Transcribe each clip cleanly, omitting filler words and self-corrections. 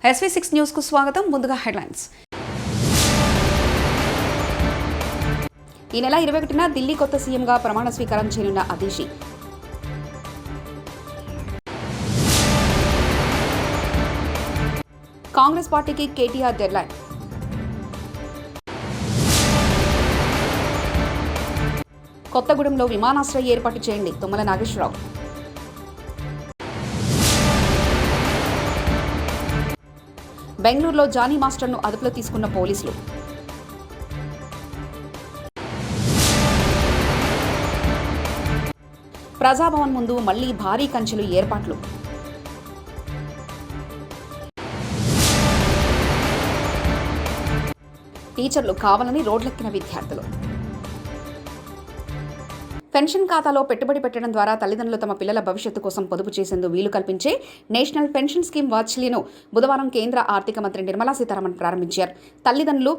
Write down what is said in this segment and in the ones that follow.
SV6 news కు స్వాగతం. ముందుగా హెడ్లైన్స్. ఈ నెల 21న ఢిల్లీ కొత్త సీఎంగా ప్రమాణ స్వీకారం చేయనున్న అతీషి. కాంగ్రెస్ పార్టీకి కేటీఆర్ డెడ్లైన్. కొత్తగూడెంలో విమానాశ్రయం ఏర్పాటు చేయండి తుమ్మల నాగేశ్వరరావు. బెంగళూరులో జానీ మాస్టర్ను అదుపులో తీసుకున్న పోలీసులు. ప్రజాభవన్ ముందు మళ్లీ భారీ కంచెలు ఏర్పాట్లు. టీచర్లు కావాలని రోడ్లెక్కిన విద్యార్థులు. పెన్షన్ ఖాతాలో పెట్టుబడి పెట్టడం ద్వారా తల్లిదండ్రులు తమ పిల్లల భవిష్యత్తు కోసం పొదుపు చేసేందుకు వీలు కల్పించే నేషనల్ పెన్షన్ స్కీమ్ వాత్సల్యను బుధవారం కేంద్ర ఆర్థిక మంత్రి నిర్మలా సీతారామన్ ప్రారంభించారు. తల్లిదండ్రులు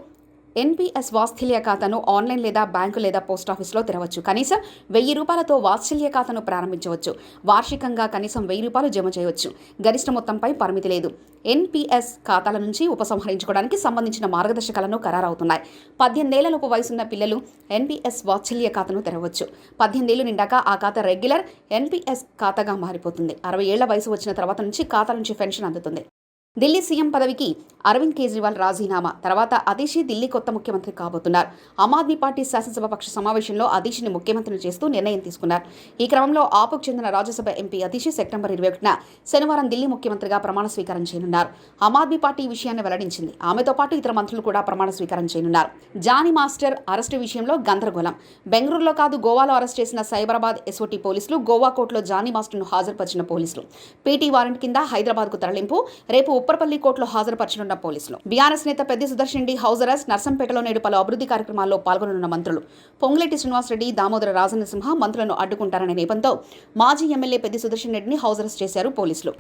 ఎన్పీఎస్ వాత్సల్య ఖాతాను ఆన్లైన్ లేదా బ్యాంకు లేదా పోస్టాఫీసులో తెరవచ్చు. కనీసం ₹1000తో వాత్సల్య ఖాతాను ప్రారంభించవచ్చు. వార్షికంగా కనీసం ₹1000 జమ చేయవచ్చు. గరిష్ట మొత్తంపై పరిమితి లేదు. ఎన్పీఎస్ ఖాతాల నుంచి ఉపసంహరించుకోవడానికి సంబంధించిన మార్గదర్శకాలను ఖరారవుతున్నాయి. 18 ఏళ్లలోపు వయసున్న పిల్లలు ఎన్పీఎస్ వాత్సల్య ఖాతాను తెరవచ్చు. 18 ఏళ్లు నిండాక ఆ ఖాతా రెగ్యులర్ ఎన్పీఎస్ ఖాతాగా మారిపోతుంది. 60 ఏళ్ల వయసు వచ్చిన తర్వాత నుంచి ఖాతా నుంచి పెన్షన్ అందుతుంది. ఢిల్లీ సీఎం పదవికి అరవింద్ కేజ్రీవాల్ రాజీనామా తర్వాత అతీషి ఢిల్లీ కొత్త ముఖ్యమంత్రి కాబోతున్నారు. ఆమ్ ఆద్మీ పార్టీ శాసనసభ పక్ష సమావేశంలో అతీషిని ముఖ్యమంత్రిని చేస్తూ నిర్ణయం తీసుకున్నారు. ఈ క్రమంలో ఆపుకు చెందిన రాజ్యసభ ఎంపీ అతీషి సెప్టెంబర్ 21న శనివారం ఢిల్లీ ముఖ్యమంత్రిగా ప్రమాణ స్వీకారం చేయనున్నారు. ఆమ్ ఆద్మీ పార్టీ ఈ విషయాన్ని వెల్లడించింది. ఆమెతో పాటు ఇతర మంత్రులు కూడా ప్రమాణ స్వీకారం చేయనున్నారు. జానీ మాస్టర్ అరెస్టు విషయంలో గందరగోళం. బెంగళూరులో కాదు గోవాలో అరెస్ట్ చేసిన సైబరాబాద్ ఎస్ఓటీ పోలీసులు గోవా కోర్టులో జానీ మాస్టర్ను హాజరుపరిచిన పోలీసులు. పీటీ వారెంట్ కింద హైదరాబాద్కు తరలింపు. రేపు ఉప్పర్పల్లి కోర్టులో హాజరుపరచనున్న పోలీసులు. బీఆర్ఎస్ నేత పెద్ది సుదర్శన్ రెడ్డి హౌస్ అరెస్ట్. నర్సంపేటలో నేడు పలు అభివృద్ధి కార్యక్రమాల్లో పాల్గొననున్న మంత్రులు పొంగులేటి శ్రీనివాసరెడ్డి, దామోదర రాజనరసింహ మంత్రులను అడ్డుకుంటారనే నేపథ్యంతో మాజీ ఎమ్మెల్యే పెద్ది సుదర్శన్ రెడ్డిని హౌస్ అరెస్ట్ చేశారు పోలీసులు.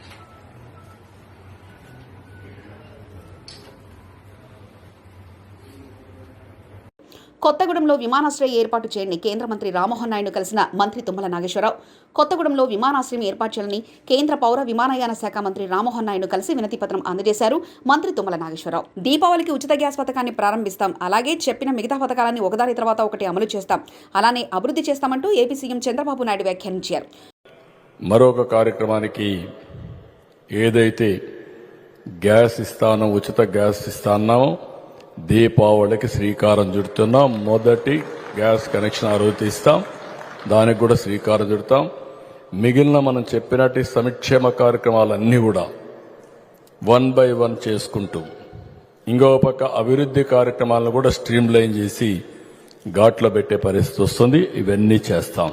కొత్తగూడెంలో విమానాశ్రయం ఏర్పాటు చేయండి కేంద్ర మంత్రి రామ్మోహన్ నాయుడు కలిసిన మంత్రి తుమ్మల నాగేశ్వరరావు. కొత్తగూడెంలో విమానాశ్రయం ఏర్పాటు చేయాలని కేంద్ర పౌర విమానయాన శాఖ మంత్రి రామ్మోహన్ నాయుడు కలిసి వినతి పత్రం అందజేశారు మంత్రి తుమ్మల నాగేశ్వరరావు. దీపావళికి ఉచిత గ్యాస్ పథకాన్ని ప్రారంభిస్తాం, అలాగే చెప్పిన మిగతా పథకాలన్నీ ఒకదాని తర్వాత ఒకటి అమలు చేస్తాం, అలానే అభివృద్ధి చేస్తామంటూ ఏపీ సీఎం చంద్రబాబు నాయుడు వ్యాఖ్యానించారు. మరొక కార్యక్రమానికి ఏదైతే గ్యాస్ ఇస్తానో ఉచిత గ్యాస్ ఇస్తాన్నామో దీపావళికి శ్రీకారం చుడుతున్నాం. మొదటి గ్యాస్ కనెక్షన్ ఆ రోజు ఇస్తాం, దానికి కూడా శ్రీకారం చుడతాం. మిగిలిన మనం చెప్పినట్టు సంక్షేమ కార్యక్రమాలన్నీ కూడా 1 by 1 చేసుకుంటూ ఇంకో పక్క అభివృద్ధి కార్యక్రమాలను కూడా స్ట్రీమ్ లైన్ చేసి ఘాట్లో పెట్టే పరిస్థితి వస్తుంది. ఇవన్నీ చేస్తాం.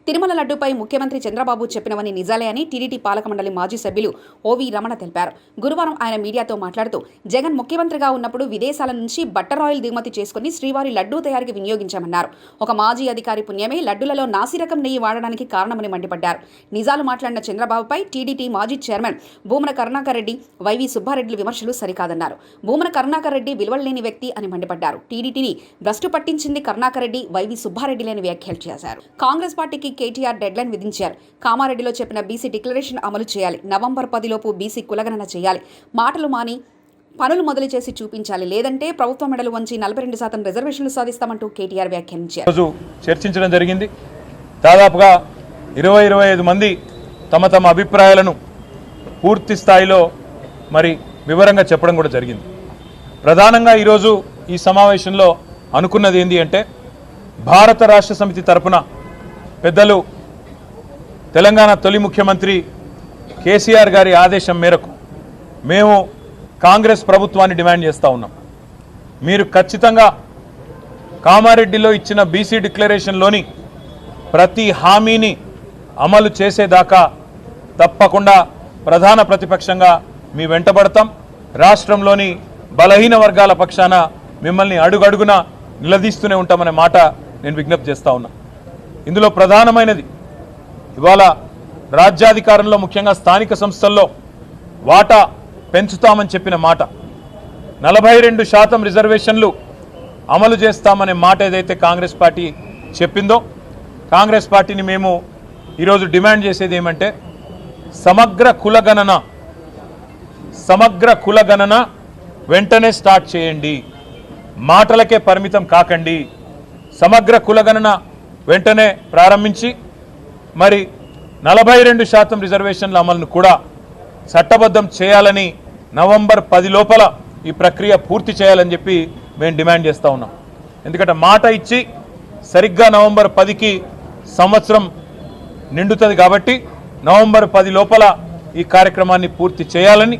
తిరుమల లడ్డూపై ముఖ్యమంత్రి చంద్రబాబు చెప్పినవని నిజాలే అని టీడీటీ పాలక మండలి మాజీ సభ్యులు ఓవి రమణ తెలిపారు. గురువారం ఆయన మీడియాతో మాట్లాడుతూ జగన్ ముఖ్యమంత్రిగా ఉన్నప్పుడు విదేశాల నుంచి బట్టర్ ఆయిల్ దిగుమతి చేసుకుని శ్రీవారి లడ్డూ తయారీకి వినియోగించామన్నారు. ఒక మాజీ అధికారి పుణ్యమే లడ్డూలలో నాసిరకం నెయ్యి వాడడానికి కారణమని మండిపడ్డారు. నిజాలు మాట్లాడిన చంద్రబాబుపై టీడీటీ మాజీ చైర్మన్ భూమన కరుణాకర్ రెడ్డి, వైవి సుబ్బారెడ్డి విమర్శలు సరికాదన్నారు. భూమన కరుణాకర్ రెడ్డి విలువలేని వ్యక్తి అని మండిపడ్డారు. టీడీటీని భ్రష్టు పట్టించింది కరుణాకర్ రెడ్డి, వైవి సుబ్బారెడ్డి లేని వ్యాఖ్యలు చేశారు. కాంగ్రెస్ పార్టీకి కేటీఆర్ డెడ్లైన్ విధించారు. కామారెడ్డిలో చెప్పిన బీసీ డిక్లరేషన్ అమలు చేయాలి. నవంబర్ 10లోపు బీసీ కులగణన చేయాలి. మాటలు మాని పనులు మొదలు చేసి చూపించాలి, లేదంటే ప్రభుత్వ మెడలు వంచి 42% రిజర్వేషన్లు సాధిస్తామంటూ కేటీఆర్ వ్యాఖ్యానించారు. చర్చించడం జరిగింది. దాదాపుగా 20-25 మంది తమ తమ అభిప్రాయాలను పూర్తి స్థాయిలో మరి వివరంగా చెప్పడం కూడా జరిగింది. ప్రధానంగా ఈరోజు ఈ సమావేశంలో అనుకున్నది ఏంటి అంటే, భారత రాష్ట్ర సమితి తరపున పెద్దలు తెలంగాణ తొలి ముఖ్యమంత్రి కేసీఆర్ గారి ఆదేశం మేరకు మేము కాంగ్రెస్ ప్రభుత్వాన్ని డిమాండ్ చేస్తూ ఉన్నాం. మీరు ఖచ్చితంగా కామారెడ్డిలో ఇచ్చిన బీసీ డిక్లరేషన్లోని ప్రతి హామీని అమలు చేసేదాకా తప్పకుండా ప్రధాన ప్రతిపక్షంగా మీ వెంటబడతాం. రాష్ట్రంలోని బలహీన వర్గాల పక్షాన మిమ్మల్ని అడుగడుగున నిలదీస్తూనే ఉంటామనే మాట నేను విజ్ఞప్తి చేస్తూ ఉన్నా. ఇందులో ప్రధానమైనది ఇవాళ రాజ్యాధికారంలో ముఖ్యంగా స్థానిక సంస్థల్లో వాటా పెంచుతామని చెప్పిన మాట, 42% రిజర్వేషన్లు అమలు చేస్తామనే మాట ఏదైతే కాంగ్రెస్ పార్టీ చెప్పిందో, కాంగ్రెస్ పార్టీని మేము ఈరోజు డిమాండ్ చేసేది ఏమంటే, సమగ్ర కులగణన సమగ్ర కులగణన వెంటనే స్టార్ట్ చేయండి, మాటలకే పరిమితం కాకండి. సమగ్ర కులగణన వెంటనే ప్రారంభించి మరి 42% రిజర్వేషన్ల అమలును కూడా చట్టబద్ధం చేయాలని నవంబర్ 10 లోపల ఈ ప్రక్రియ పూర్తి చేయాలని చెప్పి మేము డిమాండ్ చేస్తూ ఉన్నాం. ఎందుకంటే మాట ఇచ్చి సరిగ్గా నవంబర్ 10కి సంవత్సరం నిండుతుంది కాబట్టి నవంబర్ 10 లోపల ఈ కార్యక్రమాన్ని పూర్తి చేయాలని,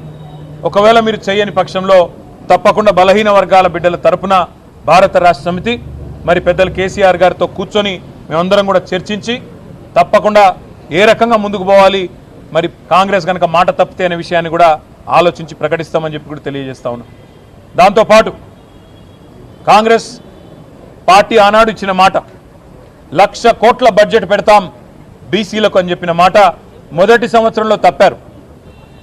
ఒకవేళ మీరు చేయని పక్షంలో తప్పకుండా బలహీన వర్గాల బిడ్డల తరపున భారత రాష్ట్ర సమితి మరి పెద్దలు కేసీఆర్ గారితో కూర్చొని మేమందరం కూడా చర్చించి తప్పకుండా ఏ రకంగా ముందుకు పోవాలి, మరి కాంగ్రెస్ కనుక మాట తప్పితే అనే విషయాన్ని కూడా ఆలోచించి ప్రకటిస్తామని చెప్పి కూడా తెలియజేస్తా ఉన్నాం. దాంతోపాటు కాంగ్రెస్ పార్టీ ఆనాడు ఇచ్చిన మాట 1,00,000 కోట్ల బడ్జెట్ పెడతాం బీసీలకు అని చెప్పిన మాట మొదటి సంవత్సరంలో తప్పారు.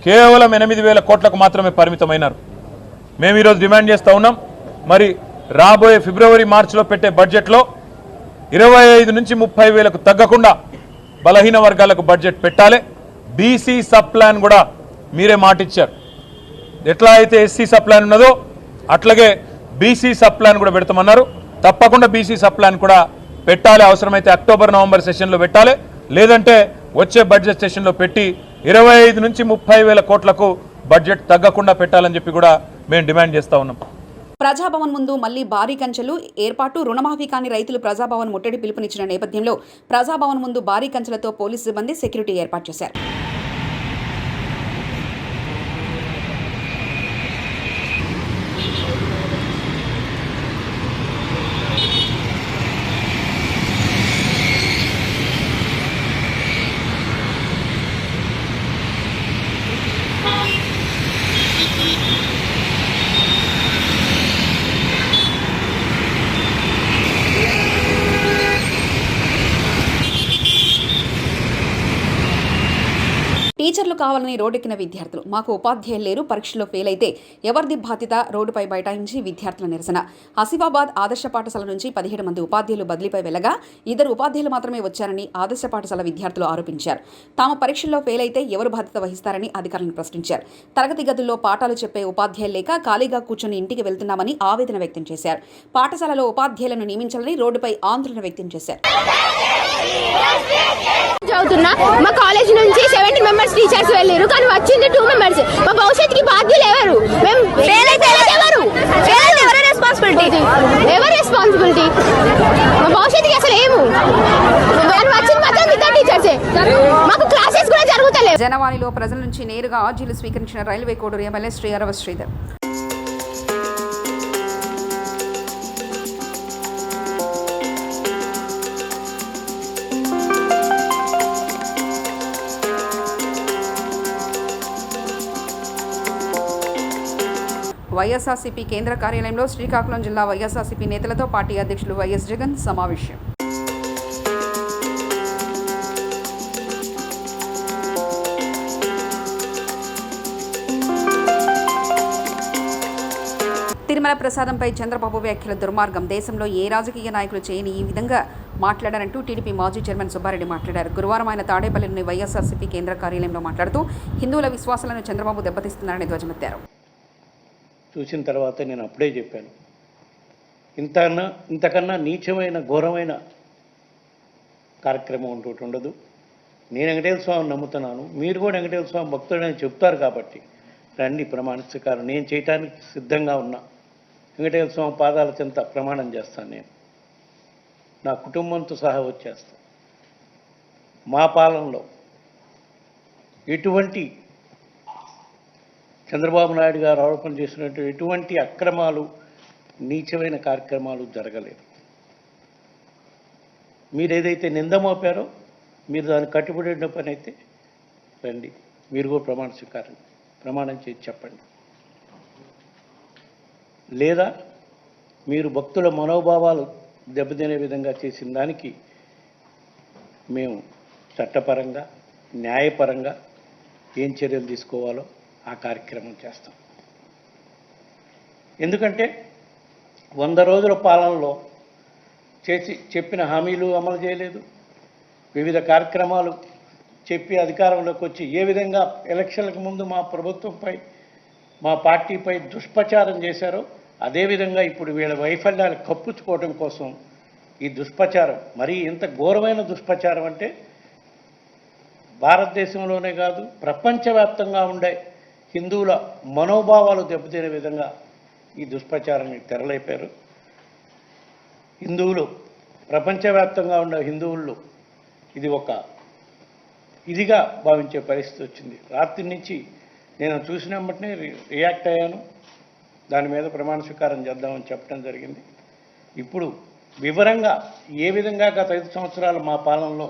కేవలం 8,000 కోట్లకు మాత్రమే పరిమితమైనారు. మేము ఈరోజు డిమాండ్ చేస్తూ ఉన్నాం, మరి రాబోయే ఫిబ్రవరి మార్చిలో పెట్టే బడ్జెట్లో 25 నుంచి 30,000కు తగ్గకుండా బలహీన వర్గాలకు బడ్జెట్ పెట్టాలి. బీసీ సబ్ ప్లాన్ కూడా మీరే మాటిచ్చారు. ఎట్లా అయితే ఎస్సీ సబ్ ప్లాన్ ఉన్నదో అట్లాగే బీసీ సబ్ ప్లాన్ కూడా పెడతామన్నారు. తప్పకుండా బీసీ సబ్ ప్లాన్ కూడా పెట్టాలి. అవసరమైతే అక్టోబర్ నవంబర్ సెషన్లో పెట్టాలి, లేదంటే వచ్చే బడ్జెట్ సెషన్లో పెట్టి 25 నుంచి 30,000 కోట్లకు బడ్జెట్ తగ్గకుండా పెట్టాలని చెప్పి కూడా మేము డిమాండ్ చేస్తూ ఉన్నాం. ప్రజాభవన్ ముందు మళ్లీ భారీ కంచెలు ఏర్పాటు. రుణమాఫీ కాని రైతులు ప్రజాభవన్ ముట్టడి పిలుపునిచ్చిన నేపథ్యంలో ప్రజాభవన్ ముందు భారీ కంచెలతో పోలీసు సిబ్బంది సెక్యూరిటీ ఏర్పాటు చేశారు. టీచర్లు కావాలని రోడ్డెక్కిన విద్యార్థులు. మాకు ఉపాధ్యాయులు లేరు, పరీక్షల్లో ఫెయిల్ అయితే ఎవరిది బాధ్యత? రోడ్డుపై బైఠాయించి విద్యార్థుల నిరసన. ఆసిఫాబాద్ ఆదర్శ పాఠశాల నుంచి 17 మంది ఉపాధ్యాయులు బదిలీపై వెళ్లగా 2 ఉపాధ్యాయులు మాత్రమే వచ్చారని ఆదర్శ పాఠశాల విద్యార్థులు ఆరోపించారు. తాము పరీక్షల్లో ఫెయిల్ అయితే ఎవరు బాధ్యత వహిస్తారని అధికారులను ప్రశ్నించారు. తరగతి గదుల్లో పాఠాలు చెప్పే ఉపాధ్యాయులు లేక ఖాళీగా కూర్చొని ఇంటికి వెళ్తున్నామని ఆవేదన వ్యక్తం చేశారు. పాఠశాలలో ఉపాధ్యాయులను నియమించాలని రోడ్డుపై ఆందోళన వ్యక్తం చేశారు. మా కాలేజ్ నుంచి 70 మెంబర్స్ టీచర్స్ వెళ్ళారు, కానీ వచ్చింది 2 మెంబర్స్. మా భవిష్యత్తుకి బాధ్యులు ఎవరు? ఎవరు రెస్పాన్సిబిలిటీ? మా భవిష్యత్తుకి అసలు ఏము వచ్చింది మాత్రం ఇద్దరు టీచర్సే. మాకు క్లాసెస్ కూడా జరుగుతలేవు. జనవాణిలో ప్రజల నుంచి నేరుగా ఆర్జీలు స్వీకరించిన రైల్వే కోడూరు ఎమ్మెల్యే శ్రీ అరవ శ్రీధర్. వైఎస్ఆర్సీపీ కేంద్ర కార్యాలయంలో శ్రీకాకుళం జిల్లా వైఎస్ఆర్సీపీ నేతలతో పార్టీ అధ్యక్షులు వైఎస్ జగన్ సమావేశం. తిరుమల ప్రసాదంపై చంద్రబాబు వ్యాఖ్యల దుర్మార్గం. దేశంలో ఏ రాజకీయ నాయకులు చేయని ఈ విధంగా మాట్లాడారంటూ టీడీపీ మాజీ చైర్మన్ సుబ్బారెడ్డి మాట్లాడారు. గురువారం ఆయన తాడేపల్లిలోని వైఎస్ఆర్సీపీ కేంద్ర కార్యాలయంలో మాట్లాడుతూ హిందువుల విశ్వాసాలను చంద్రబాబు దెబ్బతీస్తున్నారని ధ్వజమెత్తారు. చూసిన తర్వాత నేను అప్పుడే చెప్పాను, ఇంతకన్నా నీచమైన ఘోరమైన కార్యక్రమం ఒకటి ఉండదు. నేను వెంకటేశ్వర స్వామిని నమ్ముతున్నాను, మీరు కూడా వెంకటేశ్వర స్వామి భక్తుడని చెప్తారు కాబట్టి రండి ప్రమాణ స్వీకారం. నేను చేయటానికి సిద్ధంగా ఉన్నా. వెంకటేశ్వర స్వామి పాదాల చెంత ప్రమాణం చేస్తాను. నేను నా కుటుంబంతో సహా వచ్చేస్తాను. మా పాలనలో ఎటువంటి చంద్రబాబు నాయుడు గారు ఆరోపణ చేసినట్టు ఎటువంటి అక్రమాలు, నీచమైన కార్యక్రమాలు జరగలేదు. మీరు ఏదైతే నింద మోపారో మీరు దాన్ని కట్టుబడిన పని అయితే రండి, మీరు కూడా ప్రమాణం చేసి చెప్పండి. లేదా మీరు భక్తుల మనోభావాలు దెబ్బతినే విధంగా చేసిన దానికి మేము చట్టపరంగా, న్యాయపరంగా ఏం చర్యలు తీసుకోవాలో ఆ కార్యక్రమం చేస్తాం. ఎందుకంటే 100 రోజుల పాలనలో చెప్పిన హామీలు అమలు చేయలేదు. వివిధ కార్యక్రమాలు చెప్పి అధికారంలోకి వచ్చి ఏ విధంగా ఎలక్షన్లకు ముందు మా ప్రభుత్వంపై మా పార్టీపై దుష్ప్రచారం చేశారో అదేవిధంగా ఇప్పుడు వీళ్ళ వైఫల్యాలు కప్పుచ్చుకోవడం కోసం ఈ దుష్ప్రచారం, మరీ ఎంత ఘోరమైన దుష్ప్రచారం అంటే భారతదేశంలోనే కాదు ప్రపంచవ్యాప్తంగా ఉండే హిందువుల మనోభావాలు దెబ్బతినే విధంగా ఈ దుష్ప్రచారానికి తెరలేపారు. హిందువులు, ప్రపంచవ్యాప్తంగా ఉన్న హిందువుల్లో ఇది ఒక ఇదిగా భావించే పరిస్థితి వచ్చింది. రాత్రి నుంచి నేను చూసిన వెంటనే రియాక్ట్ అయ్యాను. దాని మీద ప్రమాణ స్వీకారం చేద్దామని చెప్పడం జరిగింది. ఇప్పుడు వివరంగా ఏ విధంగా గత 5 సంవత్సరాల మా పాలనలో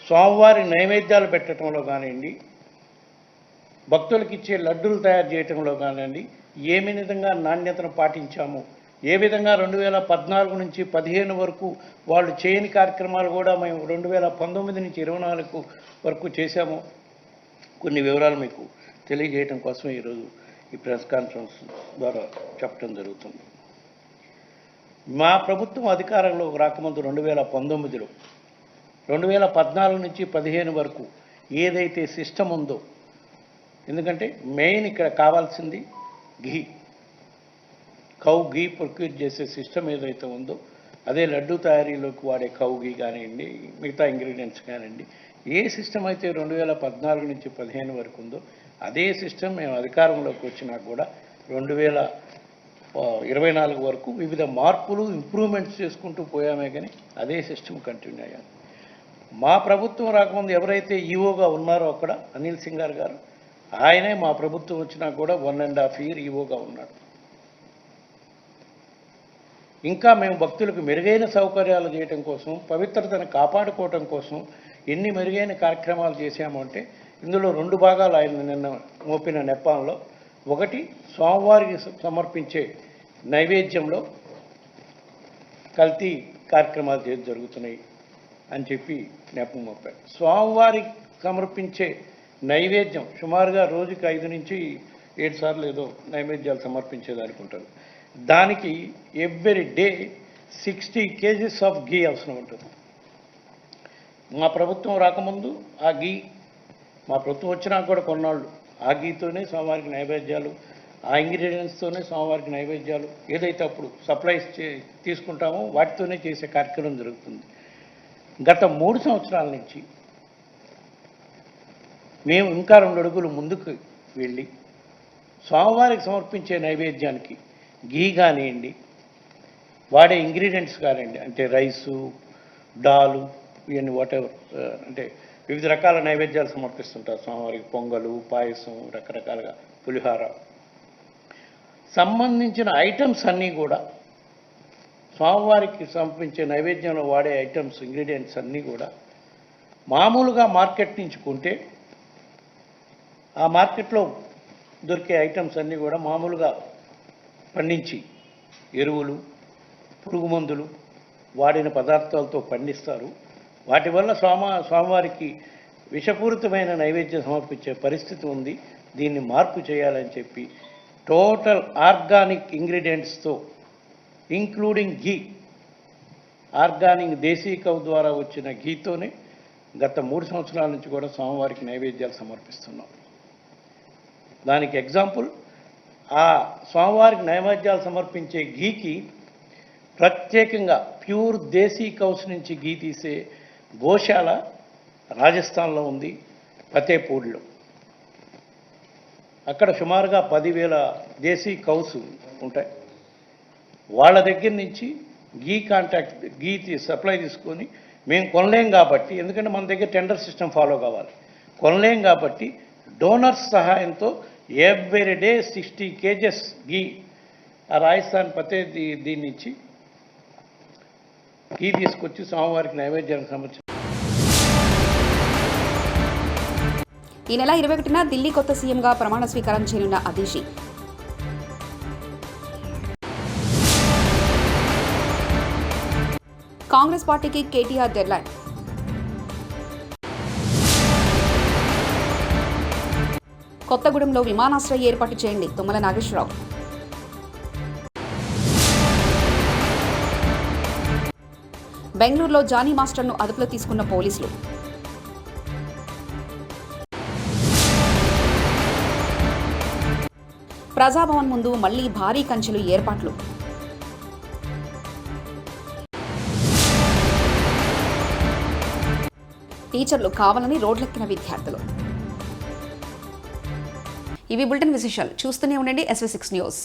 స్వామివారి నైవేద్యాలు పెట్టడంలో కానివ్వండి, భక్తులకు ఇచ్చే లడ్డూలు తయారు చేయటంలో కానివ్వండి, ఏ విధంగా నాణ్యతను పాటించాము, ఏ విధంగా 2014 నుంచి 15 వరకు వాళ్ళు చేయని కార్యక్రమాలు కూడా మేము 2019 నుంచి 24 వరకు చేశాము, కొన్ని వివరాలు మీకు తెలియజేయడం కోసం ఈరోజు ఈ ప్రెస్ కాన్ఫరెన్స్ ద్వారా చెప్పడం జరుగుతుంది. మా ప్రభుత్వం అధికారంలోకి రాకముందు 2019లో 2014 నుంచి 15 వరకు ఏదైతే సిస్టమ్ ఉందో, ఎందుకంటే మెయిన్ ఇక్కడ కావాల్సింది ఘీ, కౌ ఘీ ప్రొక్యూర్ చేసే సిస్టమ్ ఏదైతే ఉందో అదే లడ్డు తయారీలోకి వాడే కౌ ఘీ కానివ్వండి, మిగతా ఇంగ్రీడియంట్స్ కానివ్వండి, ఏ సిస్టమ్ అయితే 2014 నుంచి 15 వరకు ఉందో అదే సిస్టమ్ మేము అధికారంలోకి వచ్చినా కూడా 2024 వరకు వివిధ మార్పులు ఇంప్రూవ్మెంట్స్ చేసుకుంటూ పోయామే కానీ అదే సిస్టమ్ కంటిన్యూ అయ్యాను. మా ప్రభుత్వం రాకముందు ఎవరైతే ఈఓగా ఉన్నారో అక్కడ అనిల్ సింగార్ గారు, ఆయనే మా ప్రభుత్వం వచ్చినా కూడా 1.5 year ఈఓగా ఉన్నాడు. ఇంకా మేము భక్తులకు మెరుగైన సౌకర్యాలు చేయటం కోసం, పవిత్రతను కాపాడుకోవటం కోసం ఎన్ని మెరుగైన కార్యక్రమాలు చేశాము అంటే ఇందులో 2 భాగాలు ఆయన నిన్న మోపిన నెపాల్లో, ఒకటి స్వామివారికి సమర్పించే నైవేద్యంలో కల్తీ కార్యక్రమాలు జరుగుతున్నాయి అని చెప్పి నెపం మోపారు. స్వామివారికి సమర్పించే నైవేద్యం సుమారుగా రోజుకి 5 నుంచి 7 సార్లు ఏదో నైవేద్యాలు సమర్పించేదానికి ఉంటుంది. దానికి ఎవ్రీ డే 60 kgs ఆఫ్ ఘీ అవసరం ఉంటుంది. మా ప్రభుత్వం రాకముందు ఆ ఘీ, మా ప్రభుత్వం వచ్చినా కూడా కొన్నాళ్ళు ఆ ఘీతోనే స్వామివారికి నైవేద్యాలు, ఆ ఇంగ్రీడియంట్స్తోనే స్వామివారికి నైవేద్యాలు ఏదైతే అప్పుడు సప్లైస్ తీసుకుంటామో వాటితోనే చేసే కార్యక్రమం జరుగుతుంది. గత 3 సంవత్సరాల నుంచి మేము ఇంకా 2 అడుగులు ముందుకు వెళ్ళి స్వామివారికి సమర్పించే నైవేద్యానికి ఘీ కానివ్వండి, వాడే ఇంగ్రీడియంట్స్ కానివ్వండి, అంటే రైసు, డాలు, ఇవన్నీ వాటెవర్, అంటే వివిధ రకాల నైవేద్యాలు సమర్పిస్తుంటారు స్వామివారికి, పొంగలు, పాయసం, రకరకాలుగా పులిహార సంబంధించిన ఐటమ్స్ అన్నీ కూడా స్వామివారికి సమర్పించే నైవేద్యంలో వాడే ఐటమ్స్, ఇంగ్రీడియంట్స్ అన్నీ కూడా మామూలుగా మార్కెట్ నుంచి కొంటే ఆ మార్కెట్లో దొరికే ఐటమ్స్ అన్నీ కూడా మామూలుగా పండించి ఎరువులు, పురుగు మందులు వాడిన పదార్థాలతో పండిస్తారు. వాటి వల్ల స్వామివారికి విషపూరితమైన నైవేద్యం సమర్పించే పరిస్థితి ఉంది. దీన్ని మార్పు చేయాలని చెప్పి టోటల్ ఆర్గానిక్ ఇంగ్రీడియంట్స్తో ఇంక్లూడింగ్ ఘీ, ఆర్గానిక్ దేశీ కౌ ద్వారా వచ్చిన ఘీతోనే గత 3 సంవత్సరాల నుంచి కూడా స్వామివారికి నైవేద్యాలు సమర్పిస్తున్నాం. దానికి ఎగ్జాంపుల్, ఆ స్వామివారికి నైవేద్యాలు సమర్పించే ఘీకి ప్రత్యేకంగా ప్యూర్ దేశీ కౌస్ నుంచి ఘీ తీసే గోశాల రాజస్థాన్లో ఉంది, ఫతేపూర్లో. అక్కడ సుమారుగా 10,000 దేశీ కౌస్ ఉంటాయి. వాళ్ళ దగ్గర నుంచి ఘీ సప్లై తీసుకొని మేము కొనలేం కాబట్టి, ఎందుకంటే మన దగ్గర టెండర్ సిస్టమ్ ఫాలో కావాలి, కొనలేం కాబట్టి డోనర్స్ సహాయంతో ఎవ్రీ డే 60 kgs ఘీ ఆ రాజస్థాన్ దీని నుంచి ఘీ తీసుకొచ్చి స్వామివారికి నైవేద్యానికి సమర్పించారు. ఈ నెల 21న ఢిల్లీ కొత్త సీఎంగా ప్రమాణ స్వీకారం చేయనున్న అతీషి కాంగ్రెస్ పార్టీకి కేటీఆర్ డెడ్లైన్. కొత్తగూడెంలో విమానాశ్రయం ఏర్పాటు చేయండి, తుమ్మల నాగేశ్వరరావు. బెంగళూరులో జానీ మాస్టర్ను అదుపులో తీసుకున్న పోలీసులు. ప్రజాభవన్ ముందు మళ్లీ భారీ కంచెలు ఏర్పాట్లు. టీచర్లు కావాలని రోడ్లెక్కిన విద్యార్థులు. ఇవి బులెటిన్ విశేషాలు. చూస్తూనే ఉండండి SV6 న్యూస్.